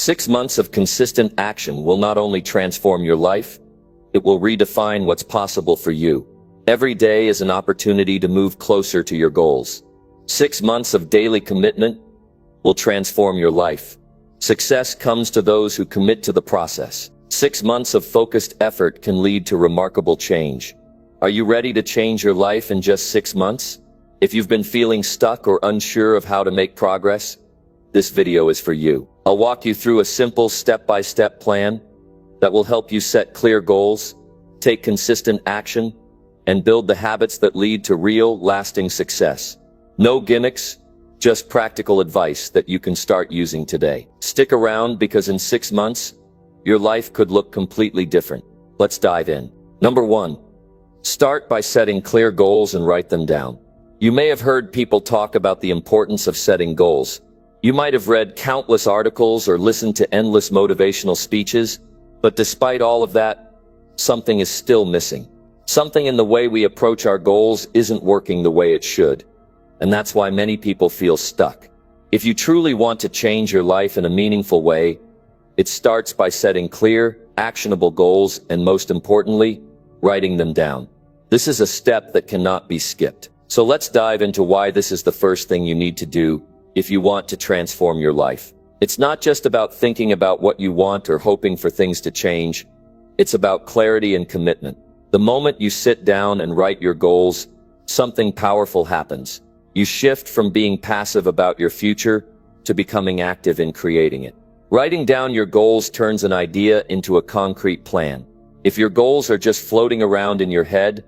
6 months of consistent action will not only transform your life, it will redefine what's possible for you. Every day is an opportunity to move closer to your goals. 6 months of daily commitment will transform your life. Success comes to those who commit to the process. 6 months of focused effort can lead to remarkable change. Are you ready to change your life in just 6 months? If you've been feeling stuck or unsure of how to make progress, this video is for you. I'll walk you through a simple step-by-step plan that will help you set clear goals, take consistent action, and build the habits that lead to real, lasting success. No gimmicks, just practical advice that you can start using today. Stick around because in 6 months, your life could look completely different. Let's dive in. Number 1. Start by setting clear goals and write them down. You may have heard people talk about the importance of setting goals. You might have read countless articles or listened to endless motivational speeches, but despite all of that, something is still missing. Something in the way we approach our goals isn't working the way it should, and that's why many people feel stuck. If you truly want to change your life in a meaningful way, it starts by setting clear, actionable goals and, most importantly, writing them down. This is a step that cannot be skipped. So let's dive into why this is the first thing you need to do if you want to transform your life. It's not just about thinking about what you want or hoping for things to change. It's about clarity and commitment. The moment you sit down and write your goals, something powerful happens. You shift from being passive about your future to becoming active in creating it. Writing down your goals turns an idea into a concrete plan. If your goals are just floating around in your head,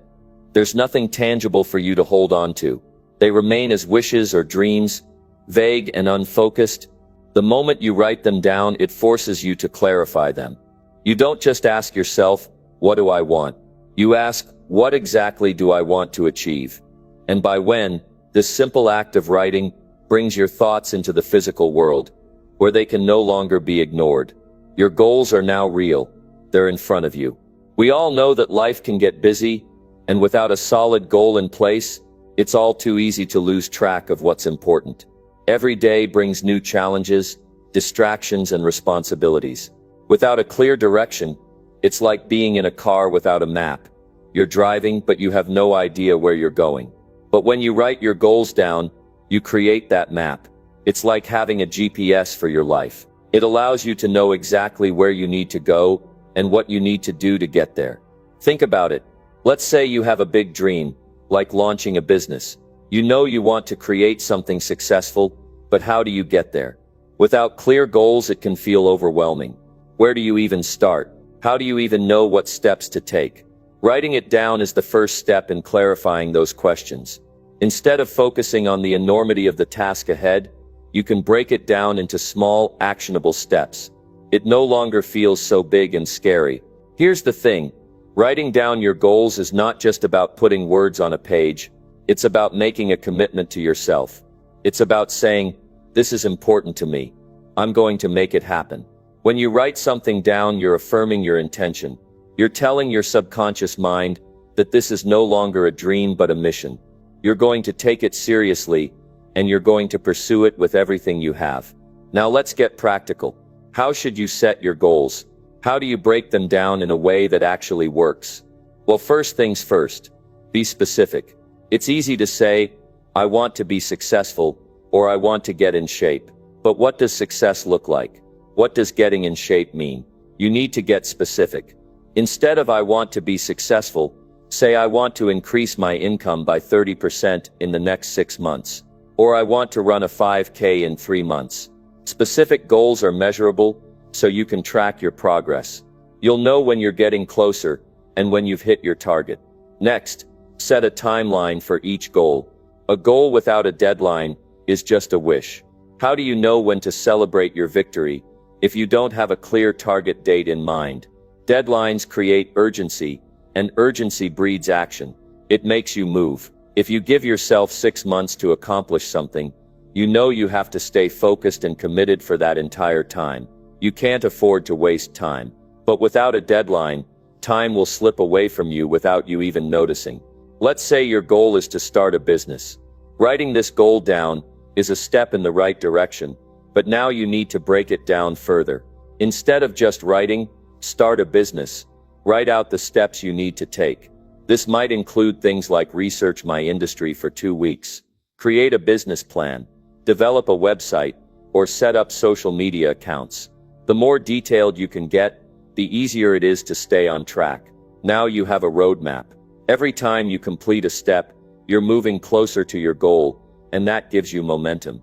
there's nothing tangible for you to hold on to. They remain as wishes or dreams, vague and unfocused. The moment you write them down, it forces you to clarify them. You don't just ask yourself, what do I want? You ask, what exactly do I want to achieve? And by when, this simple act of writing brings your thoughts into the physical world, where they can no longer be ignored. Your goals are now real. They're in front of you. We all know that life can get busy, and without a solid goal in place, it's all too easy to lose track of what's important. Every day brings new challenges, distractions, and responsibilities. Without a clear direction, it's like being in a car without a map. You're driving, but you have no idea where you're going. But when you write your goals down, you create that map. It's like having a GPS for your life. It allows you to know exactly where you need to go and what you need to do to get there. Think about it. Let's say you have a big dream, like launching a business. You know you want to create something successful, but how do you get there? Without clear goals, it can feel overwhelming. Where do you even start? How do you even know what steps to take? Writing it down is the first step in clarifying those questions. Instead of focusing on the enormity of the task ahead, you can break it down into small, actionable steps. It no longer feels so big and scary. Here's the thing. Writing down your goals is not just about putting words on a page. It's about making a commitment to yourself. It's about saying, this is important to me. I'm going to make it happen. When you write something down, you're affirming your intention. You're telling your subconscious mind that this is no longer a dream but a mission. You're going to take it seriously, and you're going to pursue it with everything you have. Now let's get practical. How should you set your goals? How do you break them down in a way that actually works? Well, first things first. Be specific. It's easy to say, I want to be successful, or I want to get in shape. But what does success look like? What does getting in shape mean? You need to get specific. Instead of I want to be successful, say I want to increase my income by 30% in the next 6 months. Or I want to run a 5K in 3 months. Specific goals are measurable, so you can track your progress. You'll know when you're getting closer and when you've hit your target. Next, set a timeline for each goal. A goal without a deadline is just a wish. How do you know when to celebrate your victory if you don't have a clear target date in mind? Deadlines create urgency, and urgency breeds action. It makes you move. If you give yourself 6 months to accomplish something, you know you have to stay focused and committed for that entire time. You can't afford to waste time. But without a deadline, time will slip away from you without you even noticing. Let's say your goal is to start a business. Writing this goal down is a step in the right direction, But now you need to break it down further. Instead of just writing, start a business. Write out the steps you need to take. This might include things like research my industry for 2 weeks, create a business plan, develop a website, or set up social media accounts. The more detailed you can get, the easier it is to stay on track. Now you have a roadmap. Every time you complete a step, you're moving closer to your goal, and that gives you momentum.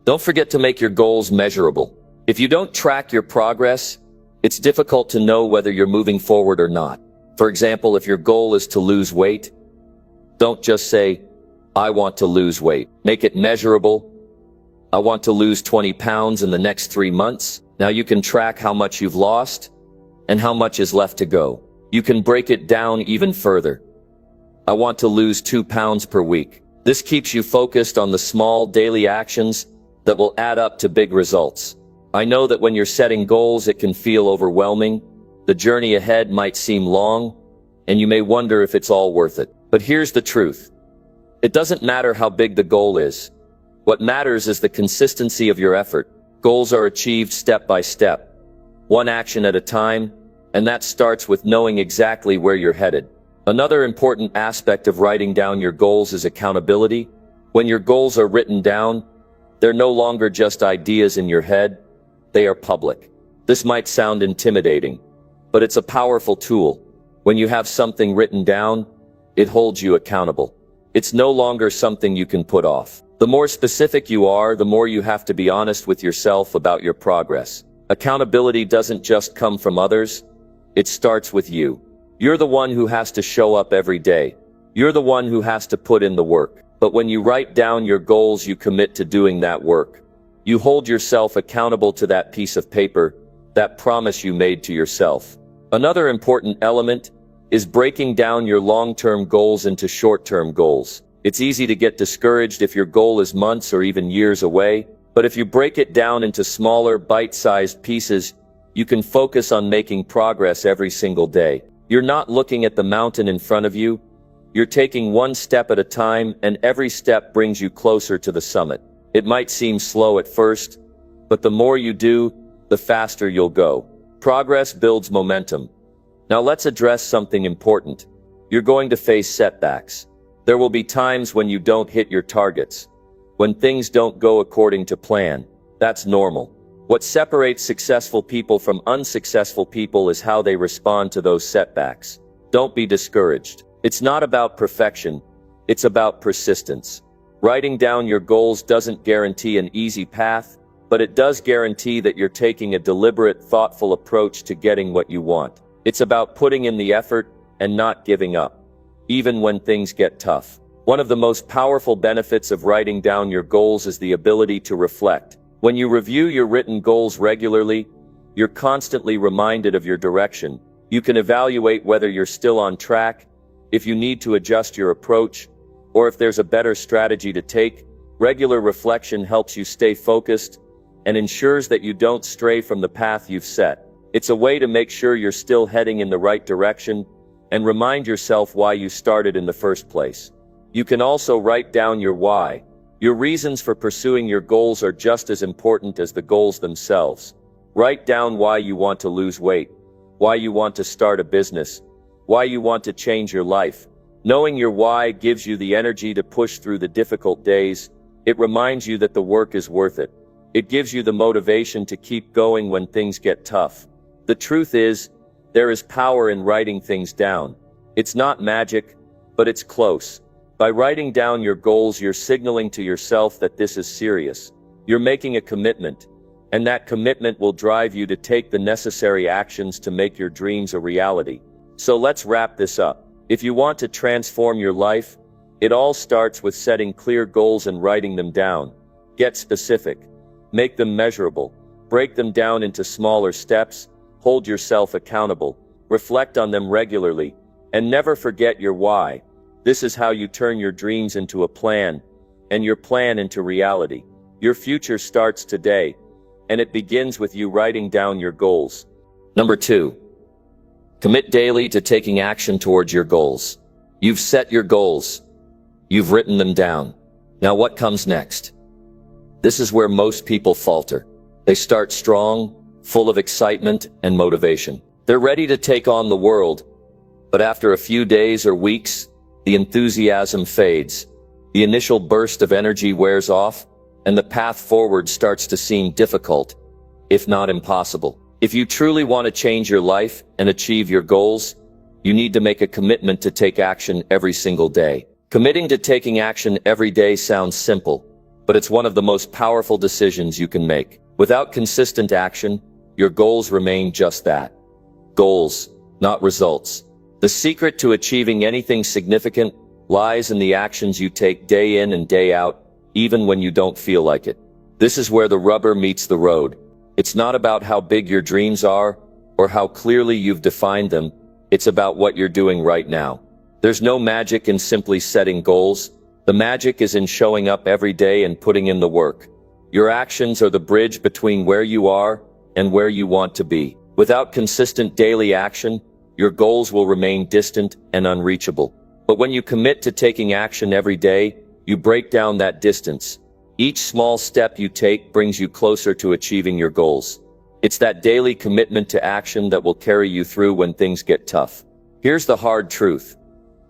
Don't forget to make your goals measurable. If you don't track your progress, it's difficult to know whether you're moving forward or not. For example, if your goal is to lose weight, don't just say, I want to lose weight. Make it measurable. I want to lose 20 pounds in the next 3 months. Now you can track how much you've lost and how much is left to go. You can break it down even further. I want to lose 2 pounds per week. This keeps you focused on the small daily actions that will add up to big results. I know that when you're setting goals, it can feel overwhelming. The journey ahead might seem long, and you may wonder if it's all worth it. But here's the truth. It doesn't matter how big the goal is. What matters is the consistency of your effort. Goals are achieved step by step, one action at a time, and that starts with knowing exactly where you're headed. Another important aspect of writing down your goals is accountability. When your goals are written down, they're no longer just ideas in your head, they are public. This might sound intimidating, but it's a powerful tool. When you have something written down, it holds you accountable. It's no longer something you can put off. The more specific you are, the more you have to be honest with yourself about your progress. Accountability doesn't just come from others, it starts with you. You're the one who has to show up every day. You're the one who has to put in the work. But when you write down your goals, you commit to doing that work. You hold yourself accountable to that piece of paper, that promise you made to yourself. Another important element is breaking down your long-term goals into short-term goals. It's easy to get discouraged if your goal is months or even years away, but if you break it down into smaller, bite-sized pieces, you can focus on making progress every single day. You're not looking at the mountain in front of you. You're taking one step at a time, and every step brings you closer to the summit. It might seem slow at first, but the more you do, the faster you'll go. Progress builds momentum. Now let's address something important. You're going to face setbacks. There will be times when you don't hit your targets, when things don't go according to plan. That's normal. What separates successful people from unsuccessful people is how they respond to those setbacks. Don't be discouraged. It's not about perfection, it's about persistence. Writing down your goals doesn't guarantee an easy path, but it does guarantee that you're taking a deliberate, thoughtful approach to getting what you want. It's about putting in the effort and not giving up, even when things get tough. One of the most powerful benefits of writing down your goals is the ability to reflect. When you review your written goals regularly, you're constantly reminded of your direction. You can evaluate whether you're still on track, if you need to adjust your approach, or if there's a better strategy to take. Regular reflection helps you stay focused and ensures that you don't stray from the path you've set. It's a way to make sure you're still heading in the right direction and remind yourself why you started in the first place. You can also write down your why. Your reasons for pursuing your goals are just as important as the goals themselves. Write down why you want to lose weight, why you want to start a business, why you want to change your life. Knowing your why gives you the energy to push through the difficult days. It reminds you that the work is worth it. It gives you the motivation to keep going when things get tough. The truth is, there is power in writing things down. It's not magic, but it's close. By writing down your goals, you're signaling to yourself that this is serious. You're making a commitment, and that commitment will drive you to take the necessary actions to make your dreams a reality. So let's wrap this up. If you want to transform your life, it all starts with setting clear goals and writing them down. Get specific. Make them measurable. Break them down into smaller steps. Hold yourself accountable. Reflect on them regularly. And never forget your why. This is how you turn your dreams into a plan, and your plan into reality. Your future starts today, and it begins with you writing down your goals. Number 2. Commit daily to taking action towards your goals. You've set your goals. You've written them down. Now what comes next? This is where most people falter. They start strong, full of excitement and motivation. They're ready to take on the world. But after a few days or weeks, the enthusiasm fades. The initial burst of energy wears off, and the path forward starts to seem difficult, if not impossible. If you truly want to change your life and achieve your goals, you need to make a commitment to take action every single day. Committing to taking action every day sounds simple, but it's one of the most powerful decisions you can make. Without consistent action, your goals remain just that. Goals, not results. The secret to achieving anything significant lies in the actions you take day in and day out, even when you don't feel like it. This is where the rubber meets the road. It's not about how big your dreams are or how clearly you've defined them. It's about what you're doing right now. There's no magic in simply setting goals. The magic is in showing up every day and putting in the work. Your actions are the bridge between where you are and where you want to be. Without consistent daily action, your goals will remain distant and unreachable. But when you commit to taking action every day, you break down that distance. Each small step you take brings you closer to achieving your goals. It's that daily commitment to action that will carry you through when things get tough. Here's the hard truth.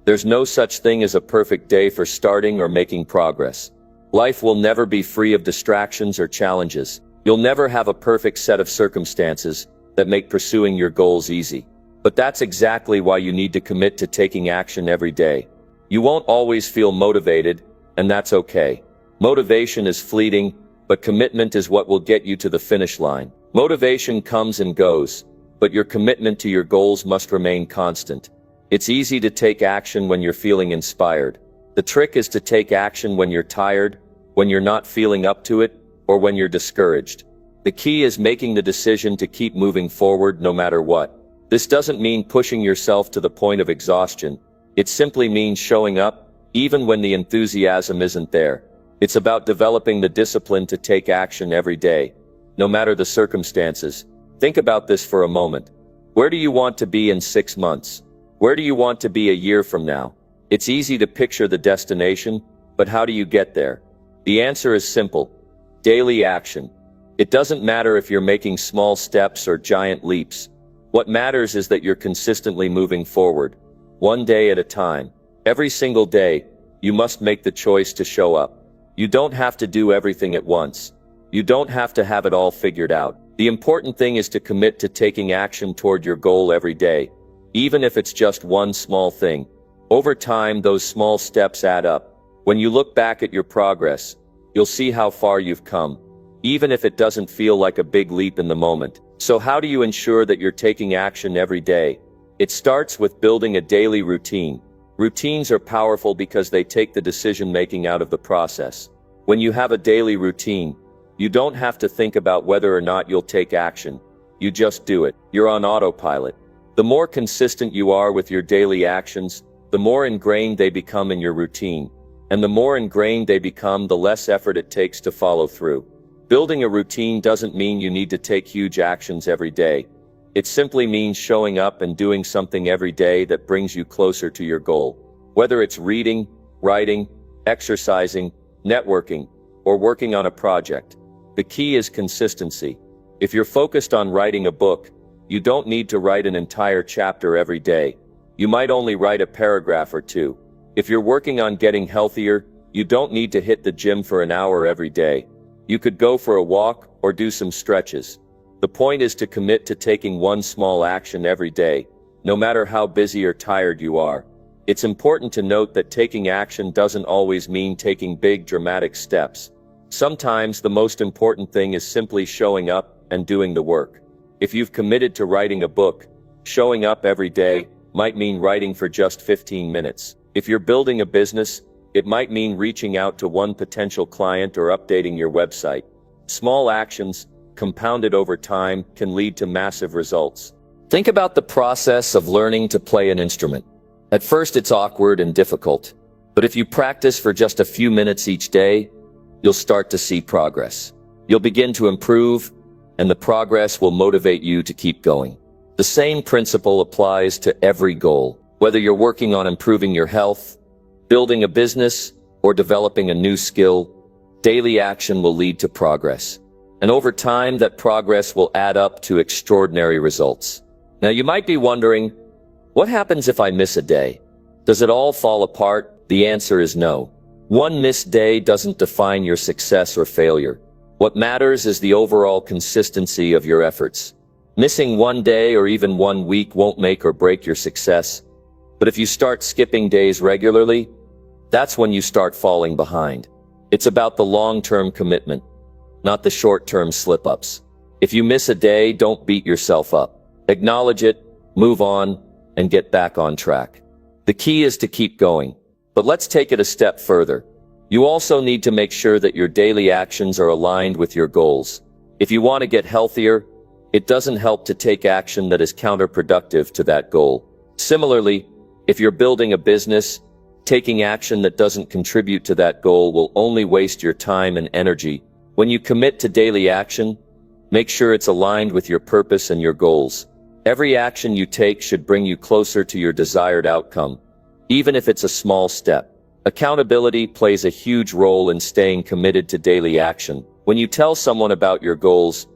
There's no such thing as a perfect day for starting or making progress. Life will never be free of distractions or challenges. You'll never have a perfect set of circumstances that make pursuing your goals easy. But that's exactly why you need to commit to taking action every day. You won't always feel motivated, and that's okay. Motivation is fleeting, but commitment is what will get you to the finish line. Motivation comes and goes, but your commitment to your goals must remain constant. It's easy to take action when you're feeling inspired. The trick is to take action when you're tired, when you're not feeling up to it, or when you're discouraged. The key is making the decision to keep moving forward no matter what. This doesn't mean pushing yourself to the point of exhaustion. It simply means showing up, even when the enthusiasm isn't there. It's about developing the discipline to take action every day, no matter the circumstances. Think about this for a moment. Where do you want to be in 6 months? Where do you want to be a year from now? It's easy to picture the destination, but how do you get there? The answer is simple. Daily action. It doesn't matter if you're making small steps or giant leaps. What matters is that you're consistently moving forward, one day at a time. Every single day, you must make the choice to show up. You don't have to do everything at once. You don't have to have it all figured out. The important thing is to commit to taking action toward your goal every day, even if it's just one small thing. Over time, those small steps add up. When you look back at your progress, you'll see how far you've come, even if it doesn't feel like a big leap in the moment. So how do you ensure that you're taking action every day? It starts with building a daily routine. Routines are powerful because they take the decision-making out of the process. When you have a daily routine, you don't have to think about whether or not you'll take action. You just do it. You're on autopilot. The more consistent you are with your daily actions, the more ingrained they become in your routine. And the more ingrained they become, the less effort it takes to follow through. Building a routine doesn't mean you need to take huge actions every day. It simply means showing up and doing something every day that brings you closer to your goal. Whether it's reading, writing, exercising, networking, or working on a project, the key is consistency. If you're focused on writing a book, you don't need to write an entire chapter every day. You might only write a paragraph or two. If you're working on getting healthier, you don't need to hit the gym for an hour every day. You could go for a walk or do some stretches. The point is to commit to taking one small action every day, no matter how busy or tired you are. It's important to note that taking action doesn't always mean taking big dramatic steps. Sometimes the most important thing is simply showing up and doing the work. If you've committed to writing a book, showing up every day might mean writing for just 15 minutes. If you're building a business, it might mean reaching out to one potential client or updating your website. Small actions, compounded over time, can lead to massive results. Think about the process of learning to play an instrument. At first it's awkward and difficult, but if you practice for just a few minutes each day, you'll start to see progress. You'll begin to improve, and the progress will motivate you to keep going. The same principle applies to every goal. Whether you're working on improving your health, building a business, or developing a new skill, daily action will lead to progress. And over time, that progress will add up to extraordinary results. Now, you might be wondering, what happens if I miss a day? Does it all fall apart? The answer is no. One missed day doesn't define your success or failure. What matters is the overall consistency of your efforts. Missing one day or even 1 week won't make or break your success. But if you start skipping days regularly, that's when you start falling behind. It's about the long-term commitment, not the short-term slip-ups. If you miss a day, don't beat yourself up. Acknowledge it, move on, and get back on track. The key is to keep going. But let's take it a step further. You also need to make sure that your daily actions are aligned with your goals. If you want to get healthier, it doesn't help to take action that is counterproductive to that goal. Similarly, if you're building a business, taking action that doesn't contribute to that goal will only waste your time and energy. When you commit to daily action, make sure it's aligned with your purpose and your goals. Every action you take should bring you closer to your desired outcome, even if it's a small step. Accountability plays a huge role in staying committed to daily action. When you tell someone about your goals,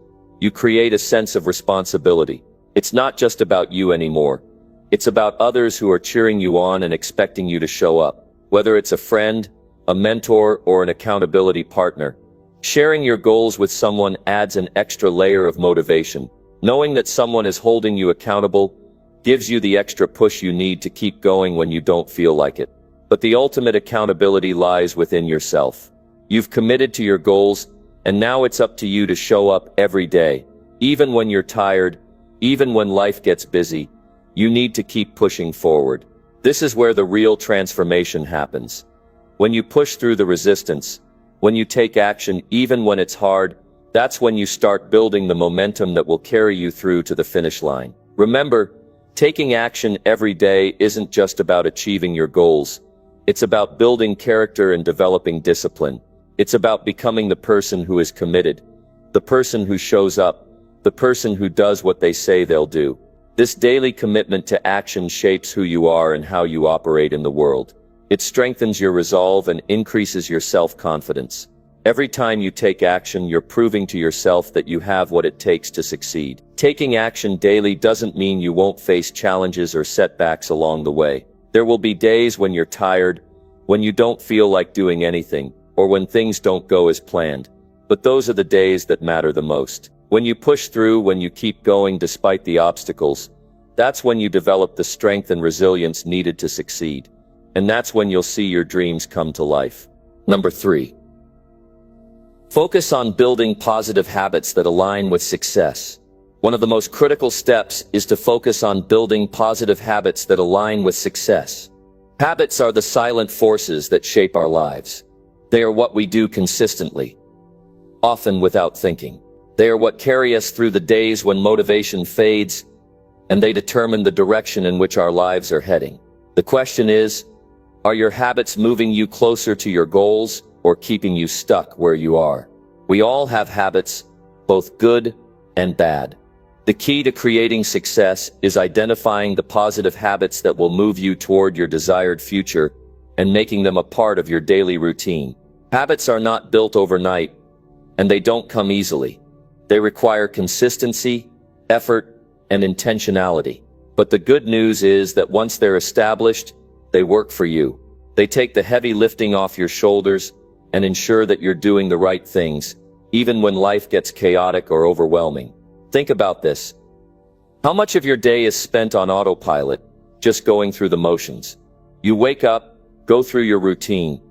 you create a sense of responsibility. It's not just about you anymore. It's about others who are cheering you on and expecting you to show up. Whether it's a friend, a mentor, or an accountability partner, sharing your goals with someone adds an extra layer of motivation. Knowing that someone is holding you accountable gives you the extra push you need to keep going when you don't feel like it. But the ultimate accountability lies within yourself. You've committed to your goals, and now it's up to you to show up every day. Even when you're tired, even when life gets busy, you need to keep pushing forward. This is where the real transformation happens. When you push through the resistance, when you take action even when it's hard, that's when you start building the momentum that will carry you through to the finish line. Remember, taking action every day isn't just about achieving your goals. It's about building character and developing discipline. It's about becoming the person who is committed, the person who shows up, the person who does what they say they'll do. This daily commitment to action shapes who you are and how you operate in the world. It strengthens your resolve and increases your self-confidence. Every time you take action, you're proving to yourself that you have what it takes to succeed. Taking action daily doesn't mean you won't face challenges or setbacks along the way. There will be days when you're tired, when you don't feel like doing anything, or when things don't go as planned. But those are the days that matter the most. When you push through, when you keep going despite the obstacles, that's when you develop the strength and resilience needed to succeed. And that's when you'll see your dreams come to life. Number 3. Focus on building positive habits that align with success. One of the most critical steps is to focus on building positive habits that align with success. Habits are the silent forces that shape our lives. They are what we do consistently, often without thinking. They are what carry us through the days when motivation fades, and they determine the direction in which our lives are heading. The question is, are your habits moving you closer to your goals or keeping you stuck where you are? We all have habits, both good and bad. The key to creating success is identifying the positive habits that will move you toward your desired future and making them a part of your daily routine. Habits are not built overnight, and they don't come easily. They require consistency, effort, and intentionality. But the good news is that once they're established, they work for you. They take the heavy lifting off your shoulders and ensure that you're doing the right things, even when life gets chaotic or overwhelming. Think about this. How much of your day is spent on autopilot, just going through the motions? You wake up, go through your routine,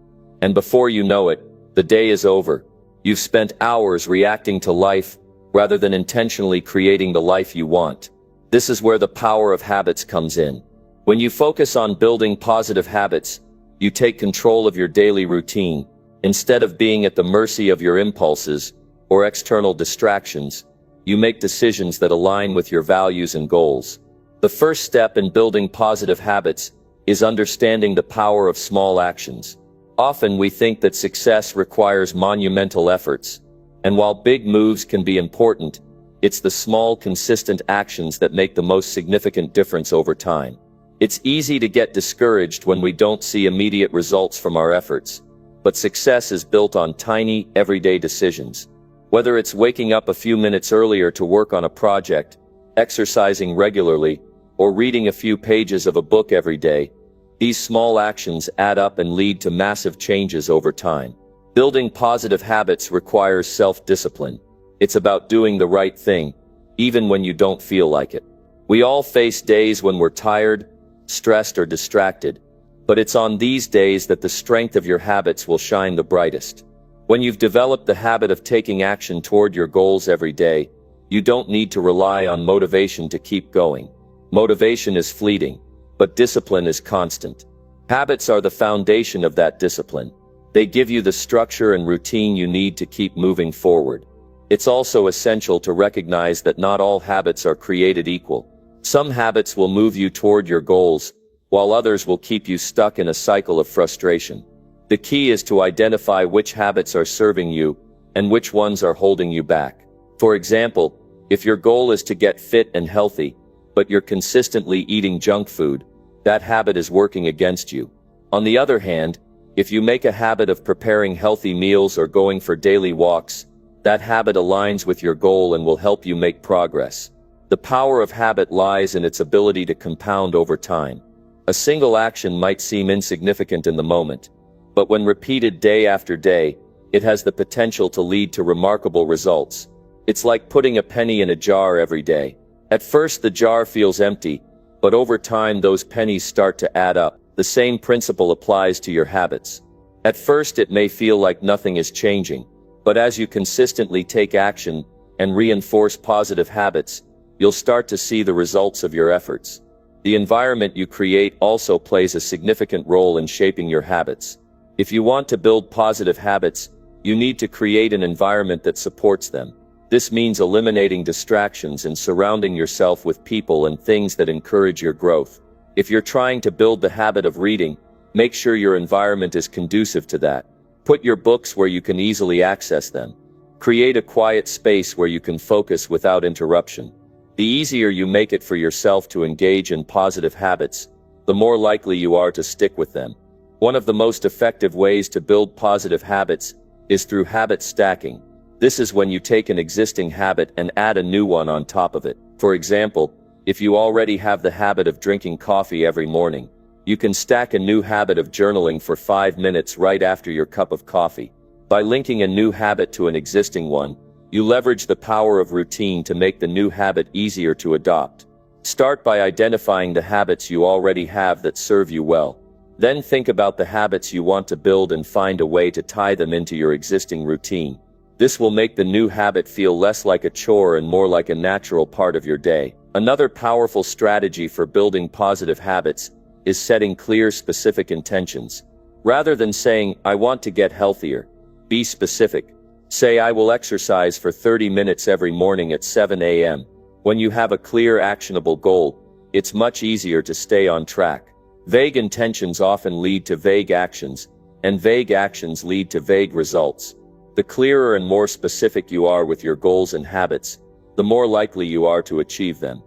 and before you know it, the day is over. You've spent hours reacting to life rather than intentionally creating the life you want. This is where the power of habits comes in. When you focus on building positive habits, you take control of your daily routine. Instead of being at the mercy of your impulses or external distractions, you make decisions that align with your values and goals. The first step in building positive habits is understanding the power of small actions. Often we think that success requires monumental efforts, and while big moves can be important, it's the small, consistent actions that make the most significant difference over time. It's easy to get discouraged when we don't see immediate results from our efforts, but success is built on tiny, everyday decisions. Whether it's waking up a few minutes earlier to work on a project, exercising regularly, or reading a few pages of a book every day, these small actions add up and lead to massive changes over time. Building positive habits requires self-discipline. It's about doing the right thing, even when you don't feel like it. We all face days when we're tired, stressed, or distracted, but it's on these days that the strength of your habits will shine the brightest. When you've developed the habit of taking action toward your goals every day, you don't need to rely on motivation to keep going. Motivation is fleeting, but discipline is constant. Habits are the foundation of that discipline. They give you the structure and routine you need to keep moving forward. It's also essential to recognize that not all habits are created equal. Some habits will move you toward your goals, while others will keep you stuck in a cycle of frustration. The key is to identify which habits are serving you and which ones are holding you back. For example, if your goal is to get fit and healthy, but you're consistently eating junk food, that habit is working against you. On the other hand, if you make a habit of preparing healthy meals or going for daily walks, that habit aligns with your goal and will help you make progress. The power of habit lies in its ability to compound over time. A single action might seem insignificant in the moment, but when repeated day after day, it has the potential to lead to remarkable results. It's like putting a penny in a jar every day. At first the jar feels empty, but over time those pennies start to add up. The same principle applies to your habits. At first it may feel like nothing is changing, but as you consistently take action and reinforce positive habits, you'll start to see the results of your efforts. The environment you create also plays a significant role in shaping your habits. If you want to build positive habits, you need to create an environment that supports them. This means eliminating distractions and surrounding yourself with people and things that encourage your growth. If you're trying to build the habit of reading, make sure your environment is conducive to that. Put your books where you can easily access them. Create a quiet space where you can focus without interruption. The easier you make it for yourself to engage in positive habits, the more likely you are to stick with them. One of the most effective ways to build positive habits is through habit stacking. This is when you take an existing habit and add a new one on top of it. For example, if you already have the habit of drinking coffee every morning, you can stack a new habit of journaling for 5 minutes right after your cup of coffee. By linking a new habit to an existing one, you leverage the power of routine to make the new habit easier to adopt. Start by identifying the habits you already have that serve you well. Then think about the habits you want to build and find a way to tie them into your existing routine. This will make the new habit feel less like a chore and more like a natural part of your day. Another powerful strategy for building positive habits is setting clear, specific intentions. Rather than saying, "I want to get healthier," be specific. Say, "I will exercise for 30 minutes every morning at 7 a.m. When you have a clear, actionable goal, it's much easier to stay on track. Vague intentions often lead to vague actions, and vague actions lead to vague results. The clearer and more specific you are with your goals and habits, the more likely you are to achieve them.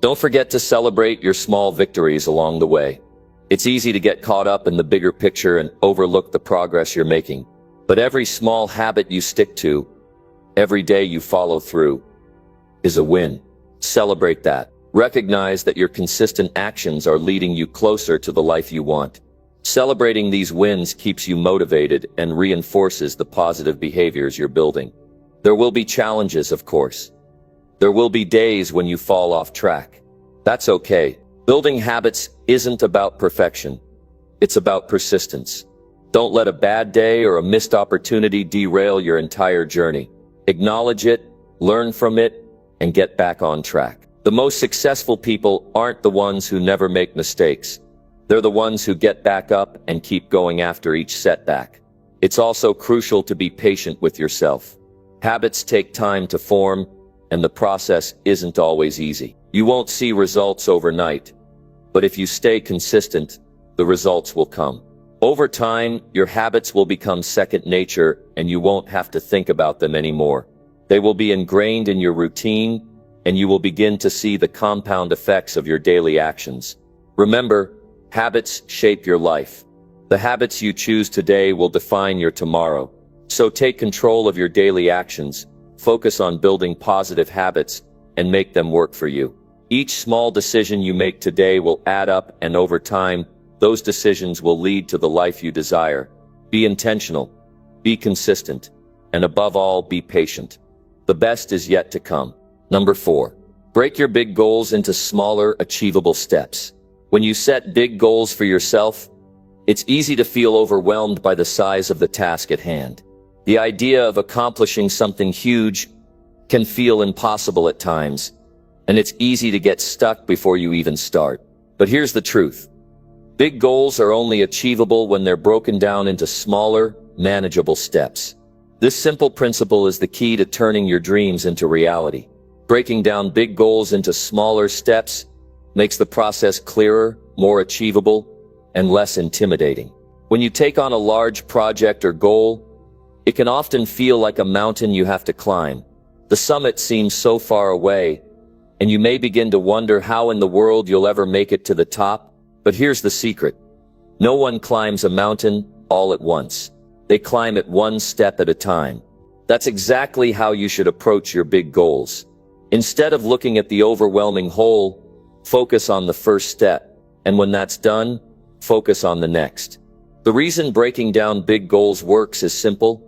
Don't forget to celebrate your small victories along the way. It's easy to get caught up in the bigger picture and overlook the progress you're making. But every small habit you stick to, every day you follow through, is a win. Celebrate that. Recognize that your consistent actions are leading you closer to the life you want. Celebrating these wins keeps you motivated and reinforces the positive behaviors you're building. There will be challenges, of course. There will be days when you fall off track. That's okay. Building habits isn't about perfection. It's about persistence. Don't let a bad day or a missed opportunity derail your entire journey. Acknowledge it, learn from it, and get back on track. The most successful people aren't the ones who never make mistakes. They're the ones who get back up and keep going after each setback. It's also crucial to be patient with yourself. Habits take time to form, and the process isn't always easy. You won't see results overnight, but if you stay consistent, the results will come. Over time, your habits will become second nature, and you won't have to think about them anymore. They will be ingrained in your routine, and you will begin to see the compound effects of your daily actions. Remember, habits shape your life. The habits you choose today will define your tomorrow. So take control of your daily actions, focus on building positive habits and make them work for you. Each small decision you make today will add up, and over time, those decisions will lead to the life you desire. Be intentional, be consistent, and above all, be patient. The best is yet to come. Number 4. Break your big goals into smaller, achievable steps. When you set big goals for yourself, it's easy to feel overwhelmed by the size of the task at hand. The idea of accomplishing something huge can feel impossible at times, and it's easy to get stuck before you even start. But here's the truth. Big goals are only achievable when they're broken down into smaller, manageable steps. This simple principle is the key to turning your dreams into reality. Breaking down big goals into smaller steps makes the process clearer, more achievable, and less intimidating. When you take on a large project or goal, it can often feel like a mountain you have to climb. The summit seems so far away, and you may begin to wonder how in the world you'll ever make it to the top. But here's the secret. No one climbs a mountain all at once. They climb it one step at a time. That's exactly how you should approach your big goals. Instead of looking at the overwhelming whole, focus on the first step. And when that's done, focus on the next. The reason breaking down big goals works is simple.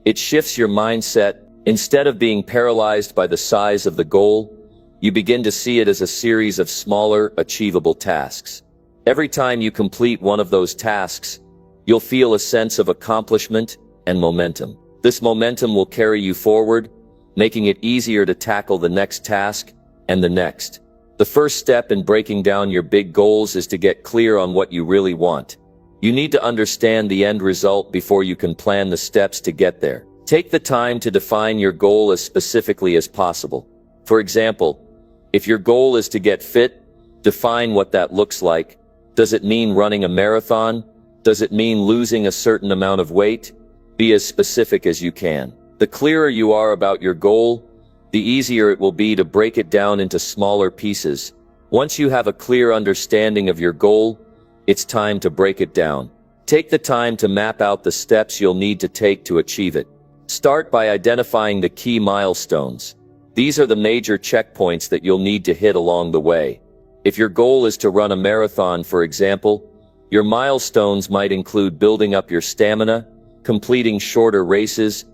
It shifts your mindset. Instead of being paralyzed by the size of the goal, you begin to see it as a series of smaller, achievable tasks. Every time you complete one of those tasks, you'll feel a sense of accomplishment and momentum. This momentum will carry you forward, making it easier to tackle the next task and the next. The first step in breaking down your big goals is to get clear on what you really want. You need to understand the end result before you can plan the steps to get there. Take the time to define your goal as specifically as possible. For example, if your goal is to get fit, define what that looks like. Does it mean running a marathon? Does it mean losing a certain amount of weight? Be as specific as you can. The clearer you are about your goal, the easier it will be to break it down into smaller pieces. Once you have a clear understanding of your goal, it's time to break it down. Take the time to map out the steps you'll need to take to achieve it. Start by identifying the key milestones. These are the major checkpoints that you'll need to hit along the way. If your goal is to run a marathon, for example, your milestones might include building up your stamina, completing shorter races,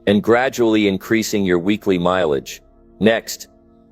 and gradually increasing your weekly mileage. Next,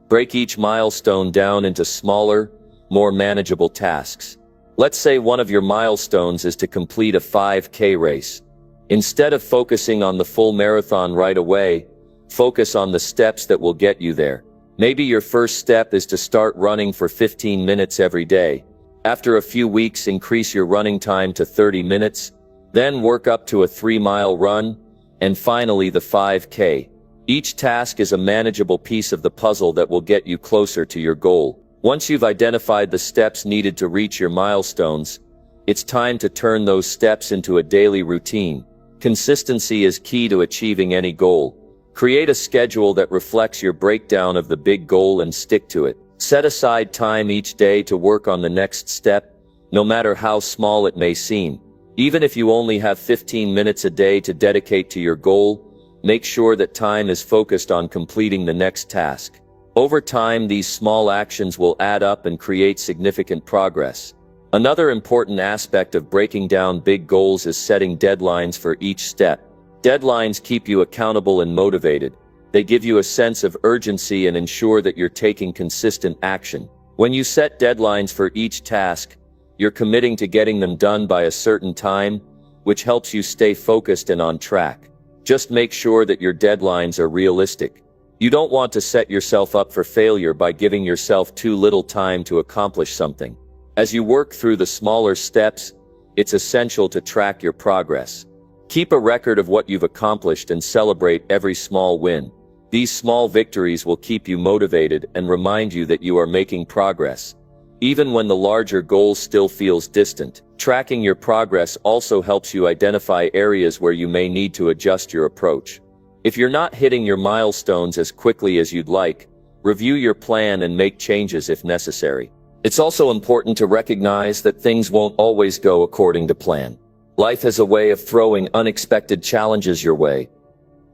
break each milestone down into smaller, more manageable tasks. Let's say one of your milestones is to complete a 5K race. Instead of focusing on the full marathon right away, focus on the steps that will get you there. Maybe your first step is to start running for 15 minutes every day. After a few weeks, increase your running time to 30 minutes, then work up to a 3-mile run, and finally the 5K. Each task is a manageable piece of the puzzle that will get you closer to your goal. Once you've identified the steps needed to reach your milestones, it's time to turn those steps into a daily routine. Consistency is key to achieving any goal. Create a schedule that reflects your breakdown of the big goal and stick to it. Set aside time each day to work on the next step, no matter how small it may seem. Even if you only have 15 minutes a day to dedicate to your goal, make sure that time is focused on completing the next task. Over time, these small actions will add up and create significant progress. Another important aspect of breaking down big goals is setting deadlines for each step. Deadlines keep you accountable and motivated. They give you a sense of urgency and ensure that you're taking consistent action. When you set deadlines for each task, you're committing to getting them done by a certain time, which helps you stay focused and on track. Just make sure that your deadlines are realistic. You don't want to set yourself up for failure by giving yourself too little time to accomplish something. As you work through the smaller steps, it's essential to track your progress. Keep a record of what you've accomplished and celebrate every small win. These small victories will keep you motivated and remind you that you are making progress. Even when the larger goal still feels distant, tracking your progress also helps you identify areas where you may need to adjust your approach. If you're not hitting your milestones as quickly as you'd like, review your plan and make changes if necessary. It's also important to recognize that things won't always go according to plan. Life has a way of throwing unexpected challenges your way.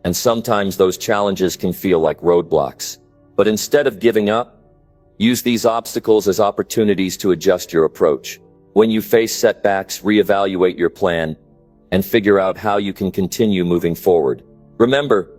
and sometimes those challenges can feel like roadblocks. But instead of giving up, use these obstacles as opportunities to adjust your approach. When you face setbacks, reevaluate your plan and figure out how you can continue moving forward. Remember,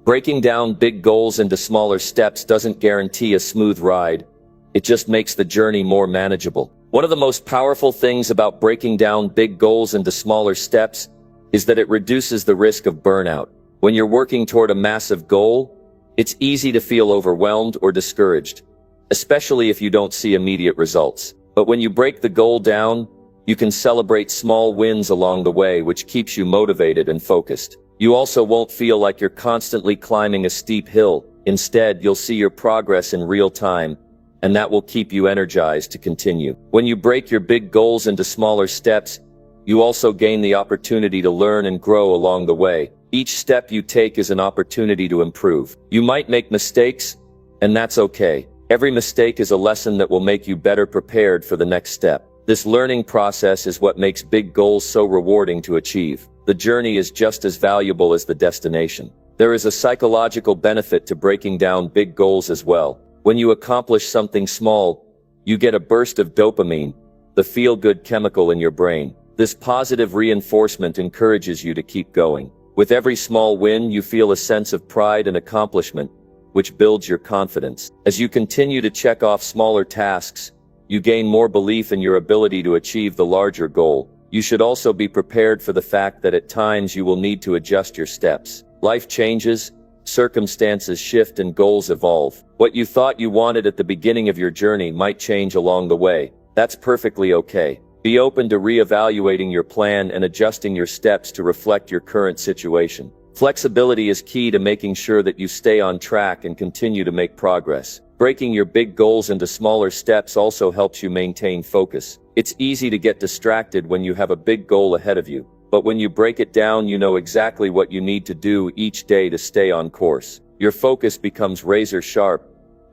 breaking down big goals into smaller steps doesn't guarantee a smooth ride. It just makes the journey more manageable. One of the most powerful things about breaking down big goals into smaller steps is that it reduces the risk of burnout. When you're working toward a massive goal, it's easy to feel overwhelmed or discouraged, especially if you don't see immediate results. But when you break the goal down, you can celebrate small wins along the way, which keeps you motivated and focused. You also won't feel like you're constantly climbing a steep hill. Instead, you'll see your progress in real time, and that will keep you energized to continue. When you break your big goals into smaller steps, you also gain the opportunity to learn and grow along the way. Each step you take is an opportunity to improve. You might make mistakes, and that's okay. Every mistake is a lesson that will make you better prepared for the next step. This learning process is what makes big goals so rewarding to achieve. The journey is just as valuable as the destination. There is a psychological benefit to breaking down big goals as well. When you accomplish something small, you get a burst of dopamine, the feel-good chemical in your brain. This positive reinforcement encourages you to keep going. With every small win, you feel a sense of pride and accomplishment, which builds your confidence. As you continue to check off smaller tasks, you gain more belief in your ability to achieve the larger goal. You should also be prepared for the fact that at times you will need to adjust your steps. Life changes, circumstances shift, and goals evolve. What you thought you wanted at the beginning of your journey might change along the way. That's perfectly okay. Be open to reevaluating your plan and adjusting your steps to reflect your current situation. Flexibility is key to making sure that you stay on track and continue to make progress. Breaking your big goals into smaller steps also helps you maintain focus. It's easy to get distracted when you have a big goal ahead of you, but when you break it down, you know exactly what you need to do each day to stay on course. Your focus becomes razor sharp,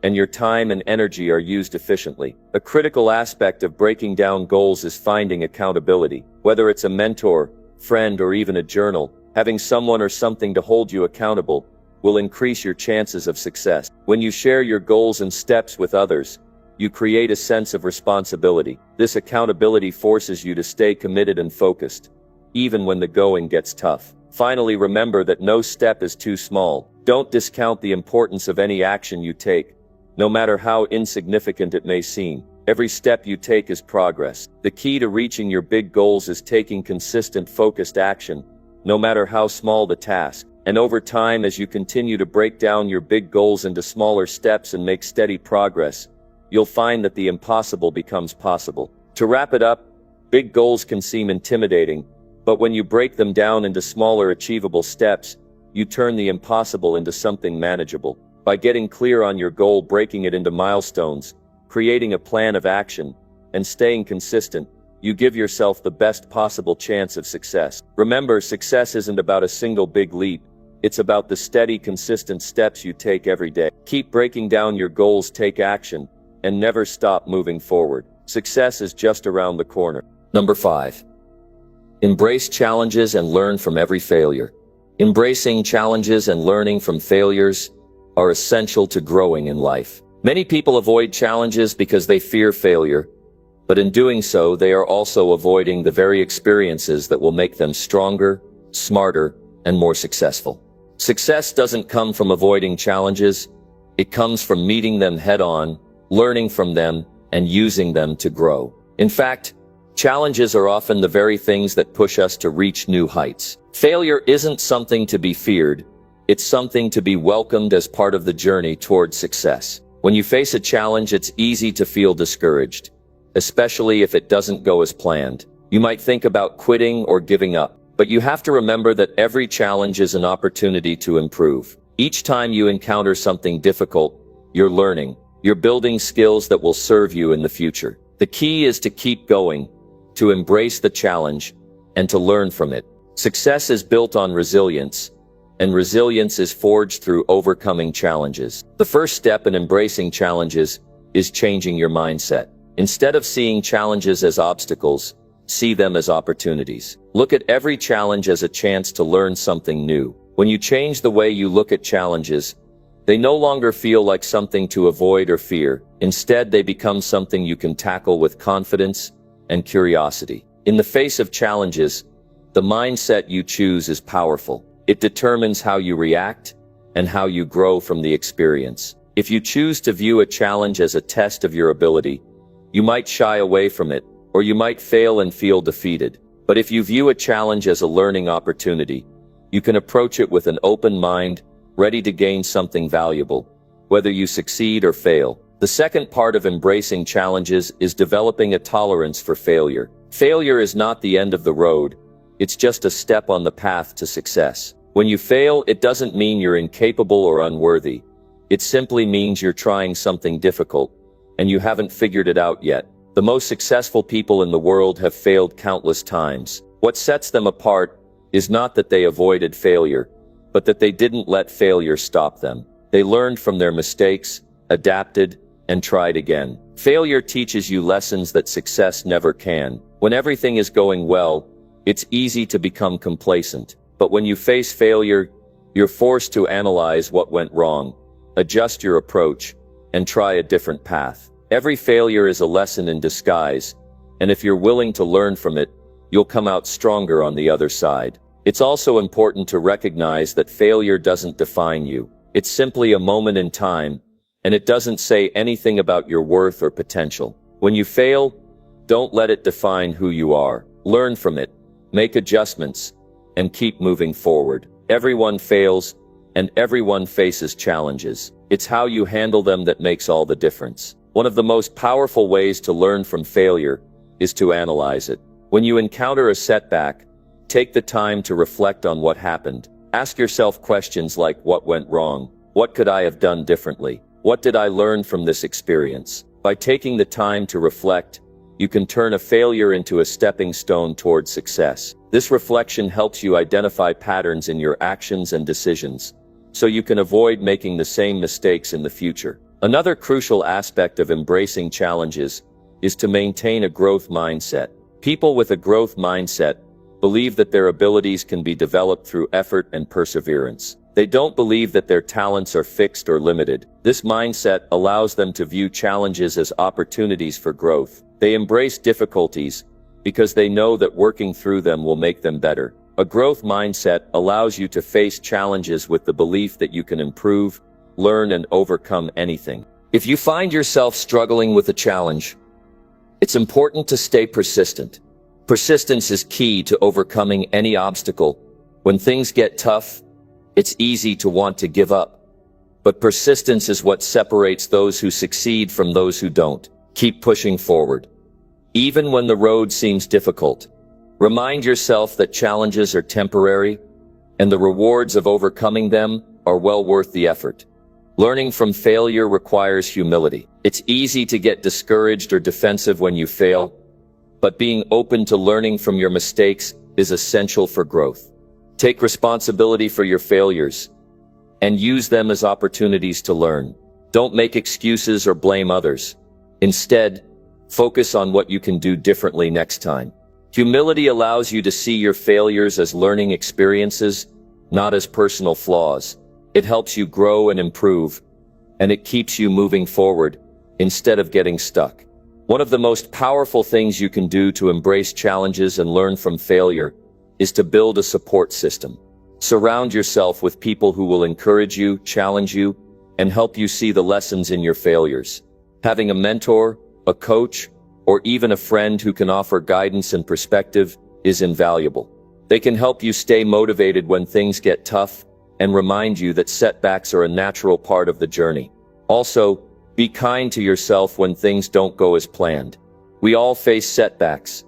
and your time and energy are used efficiently. A critical aspect of breaking down goals is finding accountability. Whether it's a mentor, friend, or even a journal, having someone or something to hold you accountable will increase your chances of success. When you share your goals and steps with others, you create a sense of responsibility. This accountability forces you to stay committed and focused, even when the going gets tough. Finally, remember that no step is too small. Don't discount the importance of any action you take, no matter how insignificant it may seem. Every step you take is progress. The key to reaching your big goals is taking consistent, focused action, no matter how small the task. And over time, as you continue to break down your big goals into smaller steps and make steady progress, you'll find that the impossible becomes possible. To wrap it up, big goals can seem intimidating, but when you break them down into smaller, achievable steps, you turn the impossible into something manageable. By getting clear on your goal, breaking it into milestones, creating a plan of action, and staying consistent, you give yourself the best possible chance of success. Remember, success isn't about a single big leap. It's about the steady, consistent steps you take every day. Keep breaking down your goals, take action, and never stop moving forward. Success is just around the corner. Number 5. Embrace challenges and learn from every failure. Embracing challenges and learning from failures are essential to growing in life. Many people avoid challenges because they fear failure, but in doing so, they are also avoiding the very experiences that will make them stronger, smarter, and more successful. Success doesn't come from avoiding challenges. It comes from meeting them head-on, learning from them, and using them to grow. In fact, challenges are often the very things that push us to reach new heights. Failure isn't something to be feared. It's something to be welcomed as part of the journey towards success. When you face a challenge, it's easy to feel discouraged, especially if it doesn't go as planned. You might think about quitting or giving up. But you have to remember that every challenge is an opportunity to improve. Each time you encounter something difficult, you're learning. You're building skills that will serve you in the future. The key is to keep going, to embrace the challenge, and to learn from it. Success is built on resilience, and resilience is forged through overcoming challenges. The first step in embracing challenges is changing your mindset. Instead of seeing challenges as obstacles, see them as opportunities. Look at every challenge as a chance to learn something new. When you change the way you look at challenges, they no longer feel like something to avoid or fear. Instead, they become something you can tackle with confidence and curiosity. In the face of challenges, the mindset you choose is powerful. It determines how you react and how you grow from the experience. If you choose to view a challenge as a test of your ability, you might shy away from it, or you might fail and feel defeated. But if you view a challenge as a learning opportunity, you can approach it with an open mind, ready to gain something valuable, whether you succeed or fail. The second part of embracing challenges is developing a tolerance for failure. Failure is not the end of the road, it's just a step on the path to success. When you fail, it doesn't mean you're incapable or unworthy. It simply means you're trying something difficult, and you haven't figured it out yet. The most successful people in the world have failed countless times. What sets them apart is not that they avoided failure, but that they didn't let failure stop them. They learned from their mistakes, adapted, and tried again. Failure teaches you lessons that success never can. When everything is going well, it's easy to become complacent. But when you face failure, you're forced to analyze what went wrong, adjust your approach, and try a different path. Every failure is a lesson in disguise, and if you're willing to learn from it, you'll come out stronger on the other side. It's also important to recognize that failure doesn't define you. It's simply a moment in time, and it doesn't say anything about your worth or potential. When you fail, don't let it define who you are. Learn from it, make adjustments, and keep moving forward. Everyone fails, and everyone faces challenges. It's how you handle them that makes all the difference. One of the most powerful ways to learn from failure is to analyze it. When you encounter a setback, take the time to reflect on what happened. Ask yourself questions like, what went wrong? What could I have done differently? What did I learn from this experience? By taking the time to reflect, you can turn a failure into a stepping stone toward success. This reflection helps you identify patterns in your actions and decisions, so you can avoid making the same mistakes in the future. Another crucial aspect of embracing challenges is to maintain a growth mindset. People with a growth mindset believe that their abilities can be developed through effort and perseverance. They don't believe that their talents are fixed or limited. This mindset allows them to view challenges as opportunities for growth. They embrace difficulties because they know that working through them will make them better. A growth mindset allows you to face challenges with the belief that you can improve, learn, and overcome anything. If you find yourself struggling with a challenge, it's important to stay persistent. Persistence is key to overcoming any obstacle. When things get tough, it's easy to want to give up. But persistence is what separates those who succeed from those who don't. Keep pushing forward. Even when the road seems difficult, remind yourself that challenges are temporary, and the rewards of overcoming them are well worth the effort. Learning from failure requires humility. It's easy to get discouraged or defensive when you fail, but being open to learning from your mistakes is essential for growth. Take responsibility for your failures and use them as opportunities to learn. Don't make excuses or blame others. Instead, focus on what you can do differently next time. Humility allows you to see your failures as learning experiences, not as personal flaws. It helps you grow and improve, and it keeps you moving forward instead of getting stuck. One of the most powerful things you can do to embrace challenges and learn from failure is to build a support system. Surround yourself with people who will encourage you, challenge you, and help you see the lessons in your failures. Having a mentor, a coach, or even a friend who can offer guidance and perspective is invaluable. They can help you stay motivated when things get tough and remind you that setbacks are a natural part of the journey. Also, be kind to yourself when things don't go as planned. We all face setbacks,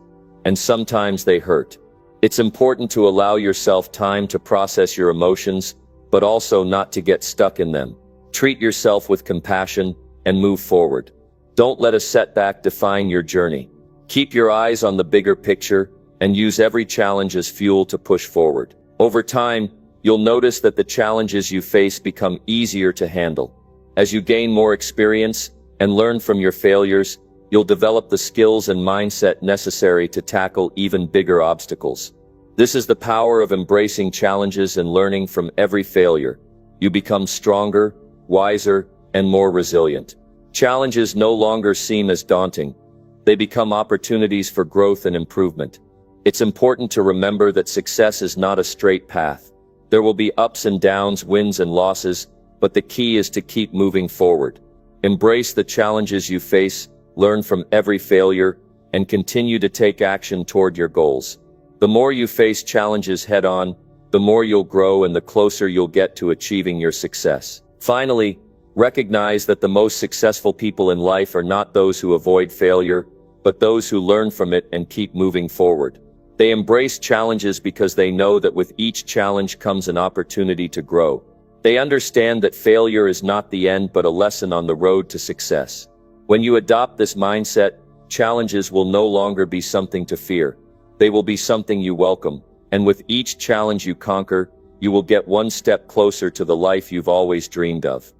and sometimes they hurt. It's important to allow yourself time to process your emotions, but also not to get stuck in them. Treat yourself with compassion and move forward. Don't let a setback define your journey. Keep your eyes on the bigger picture and use every challenge as fuel to push forward. Over time, you'll notice that the challenges you face become easier to handle. As you gain more experience and learn from your failures, you'll develop the skills and mindset necessary to tackle even bigger obstacles. This is the power of embracing challenges and learning from every failure. You become stronger, wiser, and more resilient. Challenges no longer seem as daunting. They become opportunities for growth and improvement. It's important to remember that success is not a straight path. There will be ups and downs, wins and losses, but the key is to keep moving forward. Embrace the challenges you face, learn from every failure, and continue to take action toward your goals. The more you face challenges head-on, the more you'll grow and the closer you'll get to achieving your success. Finally, recognize that the most successful people in life are not those who avoid failure, but those who learn from it and keep moving forward. They embrace challenges because they know that with each challenge comes an opportunity to grow. They understand that failure is not the end but a lesson on the road to success. When you adopt this mindset, challenges will no longer be something to fear. They will be something you welcome, and with each challenge you conquer, you will get one step closer to the life you've always dreamed of.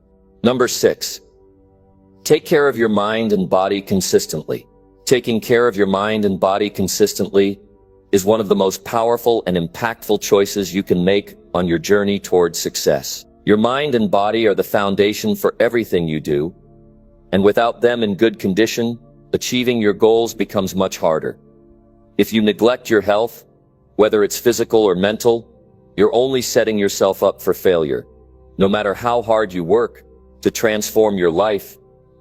Number 6. Take care of your mind and body consistently. Taking care of your mind and body consistently is one of the most powerful and impactful choices you can make on your journey towards success. Your mind and body are the foundation for everything you do, and without them in good condition, achieving your goals becomes much harder. If you neglect your health, whether it's physical or mental, you're only setting yourself up for failure. No matter how hard you work to transform your life,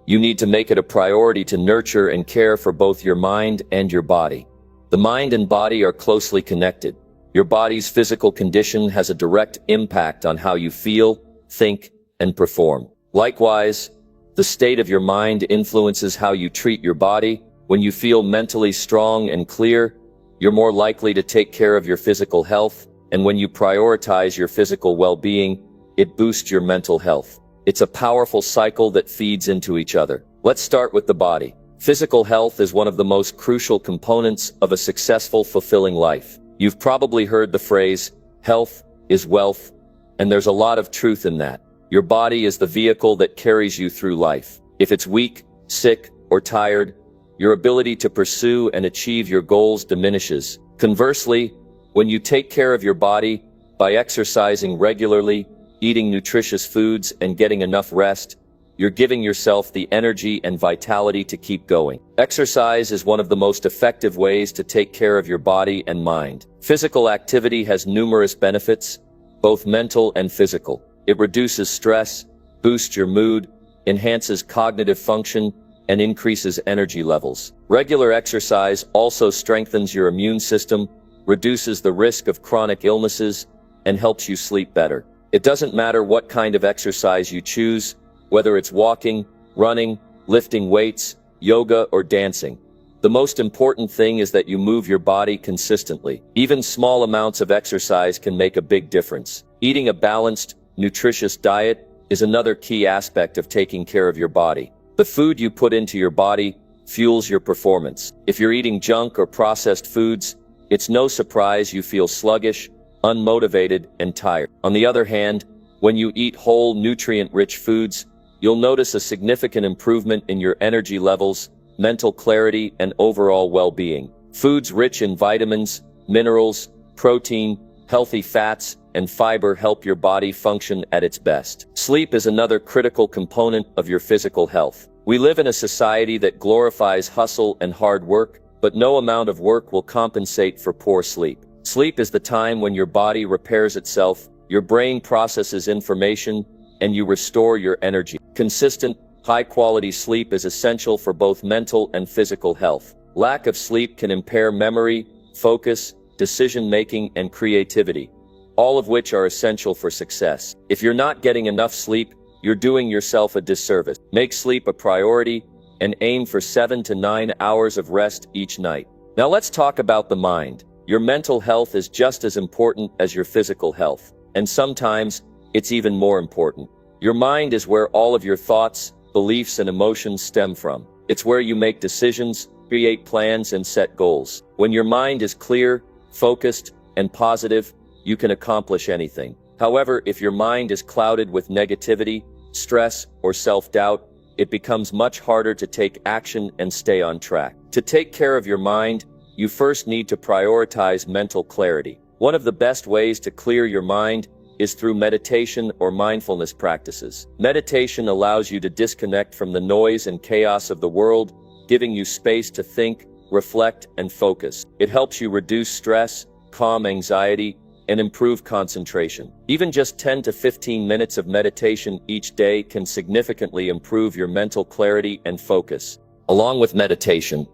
you need to make it a priority to nurture and care for both your mind and your body. The mind and body are closely connected. Your body's physical condition has a direct impact on how you feel, think, and perform. Likewise, the state of your mind influences how you treat your body. When you feel mentally strong and clear, you're more likely to take care of your physical health, and when you prioritize your physical well-being, it boosts your mental health. It's a powerful cycle that feeds into each other. Let's start with the body. Physical health is one of the most crucial components of a successful, fulfilling life. You've probably heard the phrase, health is wealth, and there's a lot of truth in that. Your body is the vehicle that carries you through life. If it's weak, sick, or tired, your ability to pursue and achieve your goals diminishes. Conversely, when you take care of your body by exercising regularly, eating nutritious foods, and getting enough rest, you're giving yourself the energy and vitality to keep going. Exercise is one of the most effective ways to take care of your body and mind. Physical activity has numerous benefits, both mental and physical. It reduces stress, boosts your mood, enhances cognitive function, and increases energy levels. Regular exercise also strengthens your immune system, reduces the risk of chronic illnesses, and helps you sleep better. It doesn't matter what kind of exercise you choose, whether it's walking, running, lifting weights, yoga, or dancing. The most important thing is that you move your body consistently. Even small amounts of exercise can make a big difference. Eating a balanced, nutritious diet is another key aspect of taking care of your body. The food you put into your body fuels your performance. If you're eating junk or processed foods, it's no surprise you feel sluggish, unmotivated, and tired. On the other hand, when you eat whole, nutrient-rich foods, you'll notice a significant improvement in your energy levels, mental clarity, and overall well-being. Foods rich in vitamins, minerals, protein, healthy fats, and fiber help your body function at its best. Sleep is another critical component of your physical health. We live in a society that glorifies hustle and hard work, but no amount of work will compensate for poor sleep. Sleep is the time when your body repairs itself, your brain processes information, and you restore your energy. Consistent, high-quality sleep is essential for both mental and physical health. Lack of sleep can impair memory, focus, decision-making, and creativity, all of which are essential for success. If you're not getting enough sleep, you're doing yourself a disservice. Make sleep a priority and aim for 7 to 9 hours of rest each night. Now let's talk about the mind. Your mental health is just as important as your physical health, and sometimes it's even more important. Your mind is where all of your thoughts, beliefs, and emotions stem from. It's where you make decisions, create plans, and set goals. When your mind is clear, focused, and positive, you can accomplish anything. However, if your mind is clouded with negativity, stress, or self-doubt, it becomes much harder to take action and stay on track. To take care of your mind, you first need to prioritize mental clarity. One of the best ways to clear your mind is through meditation or mindfulness practices. Meditation allows you to disconnect from the noise and chaos of the world, giving you space to think, reflect, and focus. It helps you reduce stress, calm anxiety, and improve concentration. Even just 10 to 15 minutes of meditation each day can significantly improve your mental clarity and focus. Along with meditation,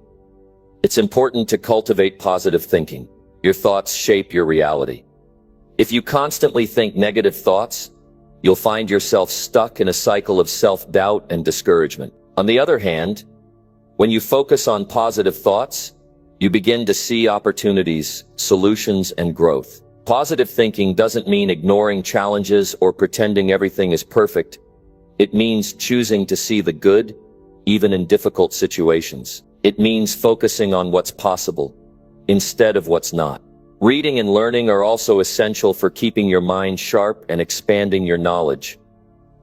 it's important to cultivate positive thinking. Your thoughts shape your reality. If you constantly think negative thoughts, you'll find yourself stuck in a cycle of self-doubt and discouragement. On the other hand, when you focus on positive thoughts, you begin to see opportunities, solutions, and growth. Positive thinking doesn't mean ignoring challenges or pretending everything is perfect. It means choosing to see the good, even in difficult situations. It means focusing on what's possible, instead of what's not. Reading and learning are also essential for keeping your mind sharp and expanding your knowledge.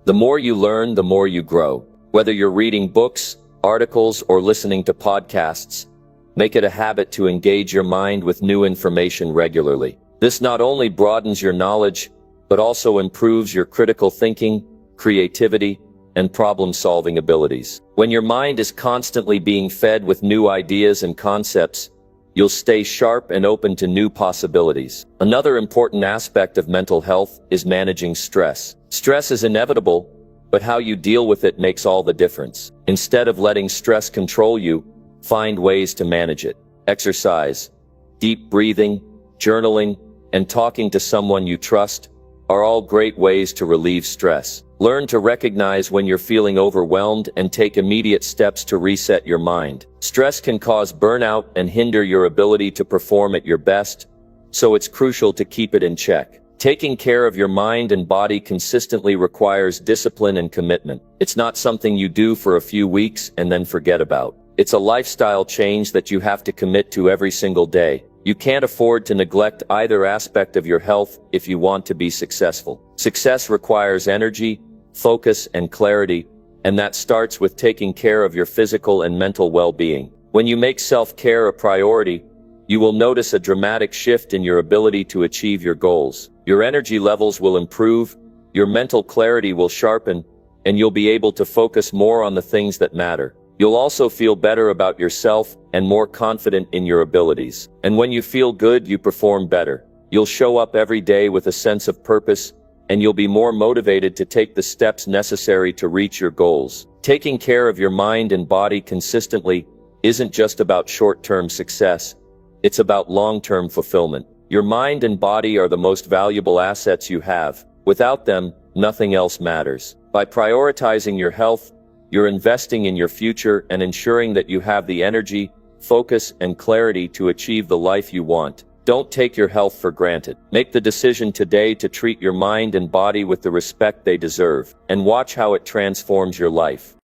The more you learn, the more you grow. Whether you're reading books, articles, or listening to podcasts, make it a habit to engage your mind with new information regularly. This not only broadens your knowledge, but also improves your critical thinking, creativity, and problem-solving abilities. When your mind is constantly being fed with new ideas and concepts, you'll stay sharp and open to new possibilities. Another important aspect of mental health is managing stress. Stress is inevitable, but how you deal with it makes all the difference. Instead of letting stress control you, find ways to manage it. Exercise, deep breathing, journaling, and talking to someone you trust are all great ways to relieve stress. Learn to recognize when you're feeling overwhelmed and take immediate steps to reset your mind. Stress can cause burnout and hinder your ability to perform at your best, so it's crucial to keep it in check. Taking care of your mind and body consistently requires discipline and commitment. It's not something you do for a few weeks and then forget about. It's a lifestyle change that you have to commit to every single day. You can't afford to neglect either aspect of your health if you want to be successful. Success requires energy, focus, and clarity, and that starts with taking care of your physical and mental well-being. When you make self-care a priority, you will notice a dramatic shift in your ability to achieve your goals. Your energy levels will improve, your mental clarity will sharpen, and you'll be able to focus more on the things that matter. You'll also feel better about yourself and more confident in your abilities. And when you feel good, you perform better. You'll show up every day with a sense of purpose, and you'll be more motivated to take the steps necessary to reach your goals. Taking care of your mind and body consistently isn't just about short-term success. It's about long-term fulfillment. Your mind and body are the most valuable assets you have. Without them, nothing else matters. By prioritizing your health, you're investing in your future and ensuring that you have the energy, focus, and clarity to achieve the life you want. Don't take your health for granted. Make the decision today to treat your mind and body with the respect they deserve, and watch how it transforms your life.